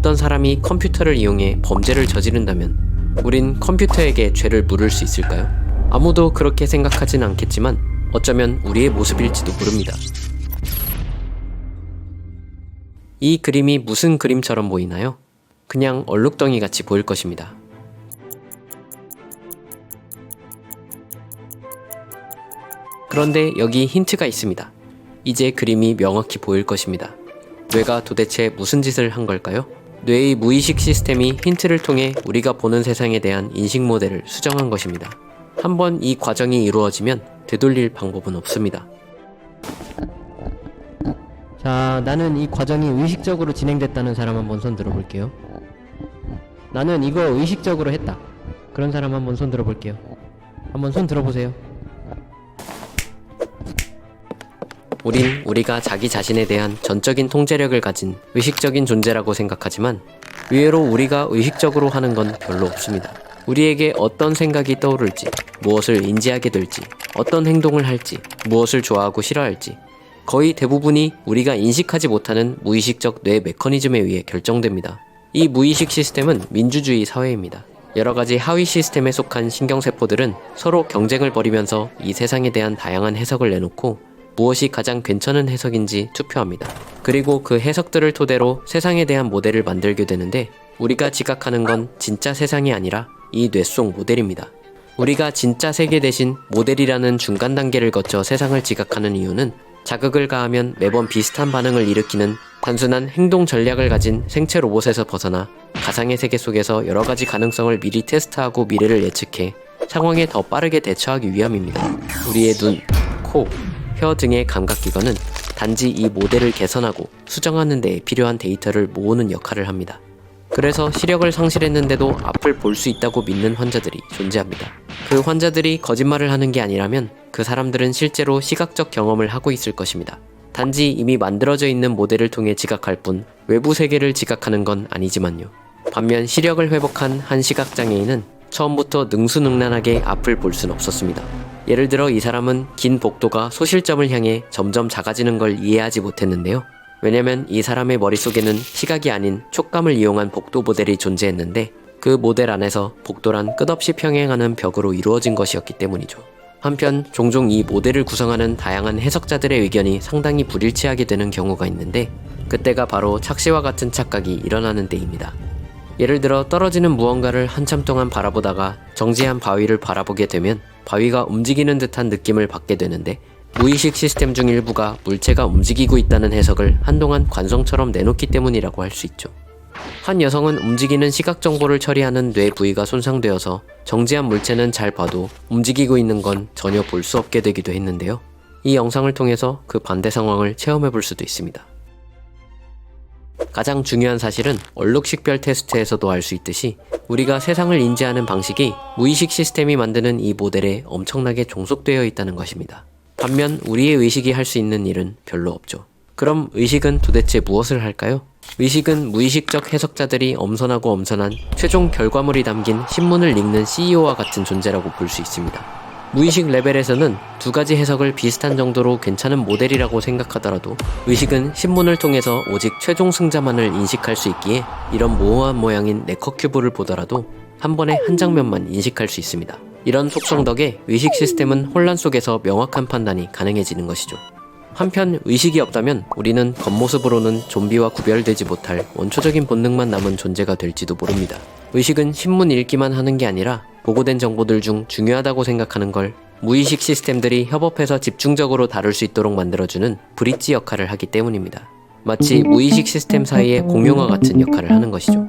어떤 사람이 컴퓨터를 이용해 범죄를 저지른다면 우린 컴퓨터에게 죄를 물을 수 있을까요? 아무도 그렇게 생각하진 않겠지만 어쩌면 우리의 모습일지도 모릅니다. 이 그림이 무슨 그림처럼 보이나요? 그냥 얼룩덩이 같이 보일 것입니다. 그런데 여기 힌트가 있습니다. 이제 그림이 명확히 보일 것입니다. 뇌가 도대체 무슨 짓을 한 걸까요? 뇌의 무의식 시스템이 힌트를 통해 우리가 보는 세상에 대한 인식 모델을 수정한 것입니다. 한번 이 과정이 이루어지면 되돌릴 방법은 없습니다. 자, 나는 이 과정이 의식적으로 진행됐다는 사람 한번 손 들어볼게요. 나는 이거 의식적으로 했다. 그런 사람 한번 손 들어볼게요. 한번 손 들어보세요. 우린 우리가 자기 자신에 대한 전적인 통제력을 가진 의식적인 존재라고 생각하지만 의외로 우리가 의식적으로 하는 건 별로 없습니다. 우리에게 어떤 생각이 떠오를지, 무엇을 인지하게 될지, 어떤 행동을 할지, 무엇을 좋아하고 싫어할지 거의 대부분이 우리가 인식하지 못하는 무의식적 뇌 메커니즘에 의해 결정됩니다. 이 무의식 시스템은 민주주의 사회입니다. 여러가지 하위 시스템에 속한 신경세포들은 서로 경쟁을 벌이면서 이 세상에 대한 다양한 해석을 내놓고 무엇이 가장 괜찮은 해석인지 투표합니다. 그리고 그 해석들을 토대로 세상에 대한 모델을 만들게 되는데 우리가 지각하는 건 진짜 세상이 아니라 이 뇌 속 모델입니다. 우리가 진짜 세계 대신 모델이라는 중간 단계를 거쳐 세상을 지각하는 이유는 자극을 가하면 매번 비슷한 반응을 일으키는 단순한 행동 전략을 가진 생체 로봇에서 벗어나 가상의 세계 속에서 여러가지 가능성을 미리 테스트하고 미래를 예측해 상황에 더 빠르게 대처하기 위함입니다. 우리의 눈, 코, 혀 등의 감각기관은 단지 이 모델을 개선하고 수정하는 데 필요한 데이터를 모으는 역할을 합니다. 그래서 시력을 상실했는데도 앞을 볼 수 있다고 믿는 환자들이 존재합니다. 그 환자들이 거짓말을 하는 게 아니라면 그 사람들은 실제로 시각적 경험을 하고 있을 것입니다. 단지 이미 만들어져 있는 모델을 통해 지각할 뿐 외부 세계를 지각하는 건 아니지만요. 반면 시력을 회복한 한 시각장애인은 처음부터 능수능란하게 앞을 볼 순 없었습니다. 예를 들어 이 사람은 긴 복도가 소실점을 향해 점점 작아지는 걸 이해하지 못했는데요. 왜냐면 이 사람의 머릿속에는 시각이 아닌 촉감을 이용한 복도 모델이 존재했는데 그 모델 안에서 복도란 끝없이 평행하는 벽으로 이루어진 것이었기 때문이죠. 한편 종종 이 모델을 구성하는 다양한 해석자들의 의견이 상당히 불일치하게 되는 경우가 있는데 그때가 바로 착시와 같은 착각이 일어나는 때입니다. 예를 들어 떨어지는 무언가를 한참 동안 바라보다가 정지한 바위를 바라보게 되면 바위가 움직이는 듯한 느낌을 받게 되는데 무의식 시스템 중 일부가 물체가 움직이고 있다는 해석을 한동안 관성처럼 내놓기 때문이라고 할 수 있죠. 한 여성은 움직이는 시각 정보를 처리하는 뇌 부위가 손상되어서 정지한 물체는 잘 봐도 움직이고 있는 건 전혀 볼 수 없게 되기도 했는데요. 이 영상을 통해서 그 반대 상황을 체험해 볼 수도 있습니다. 가장 중요한 사실은 얼룩식별 테스트에서도 알 수 있듯이 우리가 세상을 인지하는 방식이 무의식 시스템이 만드는 이 모델에 엄청나게 종속되어 있다는 것입니다. 반면 우리의 의식이 할 수 있는 일은 별로 없죠. 그럼 의식은 도대체 무엇을 할까요? 의식은 무의식적 해석자들이 엄선하고 엄선한 최종 결과물이 담긴 신문을 읽는 CEO와 같은 존재라고 볼 수 있습니다. 무의식 레벨에서는 두 가지 해석을 비슷한 정도로 괜찮은 모델이라고 생각하더라도 의식은 신문을 통해서 오직 최종 승자만을 인식할 수 있기에 이런 모호한 모양인 네커 큐브를 보더라도 한 번에 한 장면만 인식할 수 있습니다. 이런 속성 덕에 의식 시스템은 혼란 속에서 명확한 판단이 가능해지는 것이죠. 한편 의식이 없다면 우리는 겉모습으로는 좀비와 구별되지 못할 원초적인 본능만 남은 존재가 될지도 모릅니다. 의식은 신문 읽기만 하는 게 아니라 보고된 정보들 중 중요하다고 생각하는 걸 무의식 시스템들이 협업해서 집중적으로 다룰 수 있도록 만들어주는 브릿지 역할을 하기 때문입니다. 마치 무의식 시스템 사이의 공용어 같은 역할을 하는 것이죠.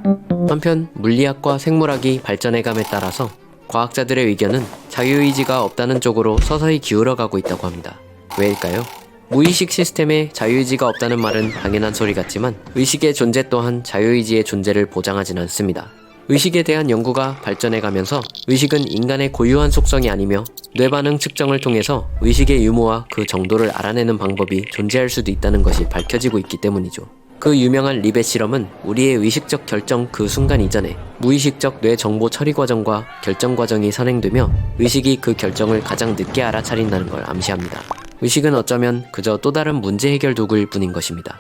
한편 물리학과 생물학이 발전해감에 따라서 과학자들의 의견은 자유의지가 없다는 쪽으로 서서히 기울어가고 있다고 합니다. 왜일까요? 무의식 시스템에 자유의지가 없다는 말은 당연한 소리 같지만 의식의 존재 또한 자유의지의 존재를 보장하진 않습니다. 의식에 대한 연구가 발전해가면서 의식은 인간의 고유한 속성이 아니며 뇌반응 측정을 통해서 의식의 유무와 그 정도를 알아내는 방법이 존재할 수도 있다는 것이 밝혀지고 있기 때문이죠. 그 유명한 리벳 실험은 우리의 의식적 결정 그 순간 이전에 무의식적 뇌 정보 처리 과정과 결정 과정이 선행되며 의식이 그 결정을 가장 늦게 알아차린다는 걸 암시합니다. 의식은 어쩌면 그저 또 다른 문제 해결 도구일 뿐인 것입니다.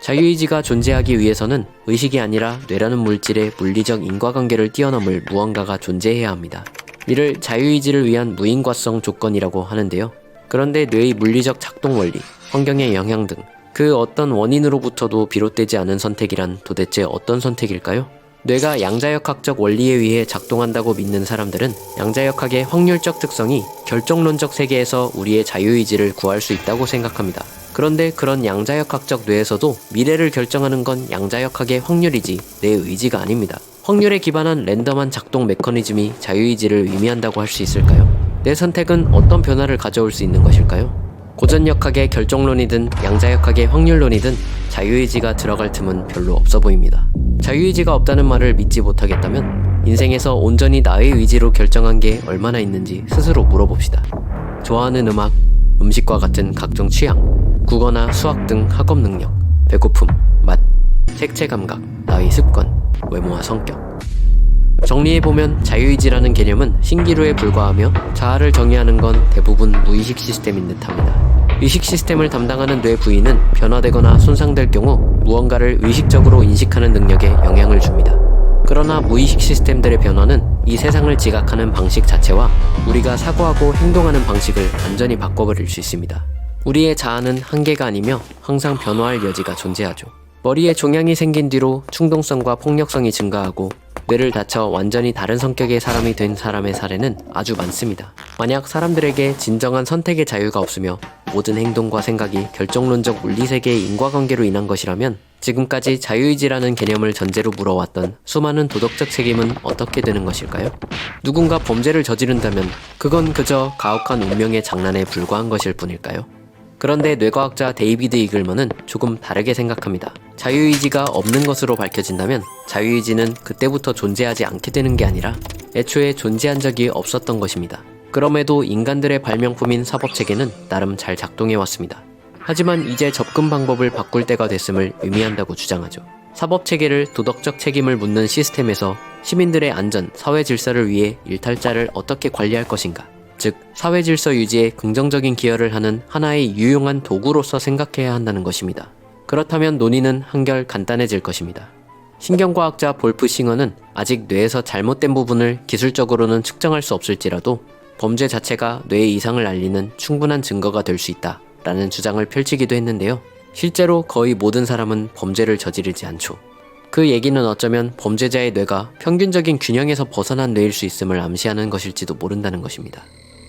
자유의지가 존재하기 위해서는 의식이 아니라 뇌라는 물질의 물리적 인과관계를 뛰어넘을 무언가가 존재해야 합니다. 이를 자유의지를 위한 무인과성 조건이라고 하는데요. 그런데 뇌의 물리적 작동 원리, 환경의 영향 등 그 어떤 원인으로부터도 비롯되지 않은 선택이란 도대체 어떤 선택일까요? 뇌가 양자역학적 원리에 의해 작동한다고 믿는 사람들은 양자역학의 확률적 특성이 결정론적 세계에서 우리의 자유의지를 구할 수 있다고 생각합니다. 그런데 그런 양자역학적 뇌에서도 미래를 결정하는 건 양자역학의 확률이지 내 의지가 아닙니다. 확률에 기반한 랜덤한 작동 메커니즘이 자유의지를 의미한다고 할 수 있을까요? 내 선택은 어떤 변화를 가져올 수 있는 것일까요? 고전역학의 결정론이든 양자역학의 확률론이든 자유의지가 들어갈 틈은 별로 없어 보입니다. 자유의지가 없다는 말을 믿지 못하겠다면 인생에서 온전히 나의 의지로 결정한 게 얼마나 있는지 스스로 물어봅시다. 좋아하는 음악, 음식과 같은 각종 취향, 국어나 수학 등 학업 능력, 배고픔, 맛, 색채 감각, 나의 습관, 외모와 성격. 정리해보면 자유의지라는 개념은 신기루에 불과하며 자아를 정의하는 건 대부분 무의식 시스템인 듯합니다. 의식 시스템을 담당하는 뇌 부위는 변화되거나 손상될 경우 무언가를 의식적으로 인식하는 능력에 영향을 줍니다. 그러나 무의식 시스템들의 변화는 이 세상을 지각하는 방식 자체와 우리가 사고하고 행동하는 방식을 완전히 바꿔버릴 수 있습니다. 우리의 자아는 한계가 아니며 항상 변화할 여지가 존재하죠. 머리에 종양이 생긴 뒤로 충동성과 폭력성이 증가하고 뇌를 다쳐 완전히 다른 성격의 사람이 된 사람의 사례는 아주 많습니다. 만약 사람들에게 진정한 선택의 자유가 없으며 모든 행동과 생각이 결정론적 물리세계의 인과관계로 인한 것이라면 지금까지 자유의지라는 개념을 전제로 물어왔던 수많은 도덕적 책임은 어떻게 되는 것일까요? 누군가 범죄를 저지른다면 그건 그저 가혹한 운명의 장난에 불과한 것일 뿐일까요? 그런데 뇌과학자 데이비드 이글먼은 조금 다르게 생각합니다. 자유의지가 없는 것으로 밝혀진다면 자유의지는 그때부터 존재하지 않게 되는 게 아니라 애초에 존재한 적이 없었던 것입니다. 그럼에도 인간들의 발명품인 사법체계는 나름 잘 작동해 왔습니다. 하지만 이제 접근 방법을 바꿀 때가 됐음을 의미한다고 주장하죠. 사법체계를 도덕적 책임을 묻는 시스템에서 시민들의 안전, 사회 질서를 위해 일탈자를 어떻게 관리할 것인가? 즉, 사회 질서 유지에 긍정적인 기여를 하는 하나의 유용한 도구로서 생각해야 한다는 것입니다. 그렇다면 논의는 한결 간단해질 것입니다. 신경과학자 볼프 싱어는 아직 뇌에서 잘못된 부분을 기술적으로는 측정할 수 없을지라도 범죄 자체가 뇌의 이상을 알리는 충분한 증거가 될 수 있다 라는 주장을 펼치기도 했는데요. 실제로 거의 모든 사람은 범죄를 저지르지 않죠. 그 얘기는 어쩌면 범죄자의 뇌가 평균적인 균형에서 벗어난 뇌일 수 있음을 암시하는 것일지도 모른다는 것입니다.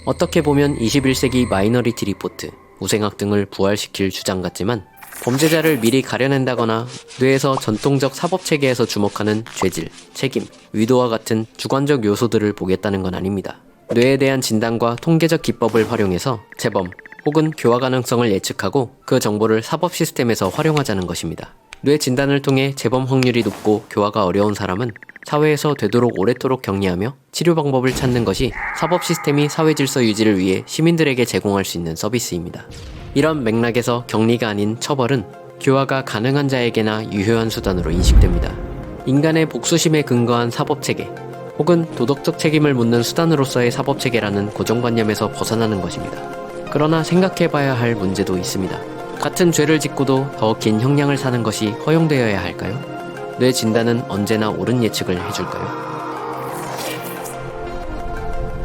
어떻게 보면 21세기 마이너리티 리포트, 우생학 등을 부활시킬 주장 같지만 범죄자를 미리 가려낸다거나 뇌에서 전통적 사법체계에서 주목하는 죄질, 책임, 의도와 같은 주관적 요소들을 보겠다는 건 아닙니다. 뇌에 대한 진단과 통계적 기법을 활용해서 재범 혹은 교화 가능성을 예측하고 그 정보를 사법 시스템에서 활용하자는 것입니다. 뇌 진단을 통해 재범 확률이 높고 교화가 어려운 사람은 사회에서 되도록 오래도록 격리하며 치료 방법을 찾는 것이 사법 시스템이 사회 질서 유지를 위해 시민들에게 제공할 수 있는 서비스입니다. 이런 맥락에서 격리가 아닌 처벌은 교화가 가능한 자에게나 유효한 수단으로 인식됩니다. 인간의 복수심에 근거한 사법체계 혹은 도덕적 책임을 묻는 수단으로서의 사법체계라는 고정관념에서 벗어나는 것입니다. 그러나 생각해봐야 할 문제도 있습니다. 같은 죄를 짓고도 더 긴 형량을 사는 것이 허용되어야 할까요? 뇌 진단은 언제나 옳은 예측을 해줄까요?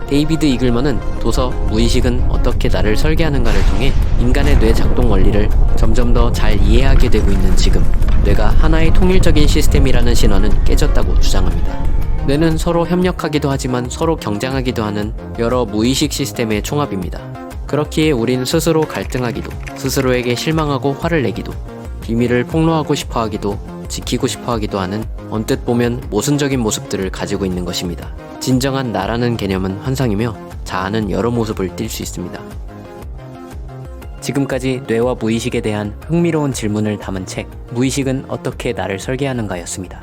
데이비드 이글먼은 도서 무의식은 어떻게 나를 설계하는가를 통해 인간의 뇌 작동 원리를 점점 더 잘 이해하게 되고 있는 지금 뇌가 하나의 통일적인 시스템이라는 신화는 깨졌다고 주장합니다. 뇌는 서로 협력하기도 하지만 서로 경쟁하기도 하는 여러 무의식 시스템의 총합입니다. 그렇기에 우린 스스로 갈등하기도, 스스로에게 실망하고 화를 내기도, 비밀을 폭로하고 싶어하기도, 지키고 싶어하기도 하는 언뜻 보면 모순적인 모습들을 가지고 있는 것입니다. 진정한 나라는 개념은 환상이며 자아는 여러 모습을 띨 수 있습니다. 지금까지 뇌와 무의식에 대한 흥미로운 질문을 담은 책, 무의식은 어떻게 나를 설계하는가였습니다.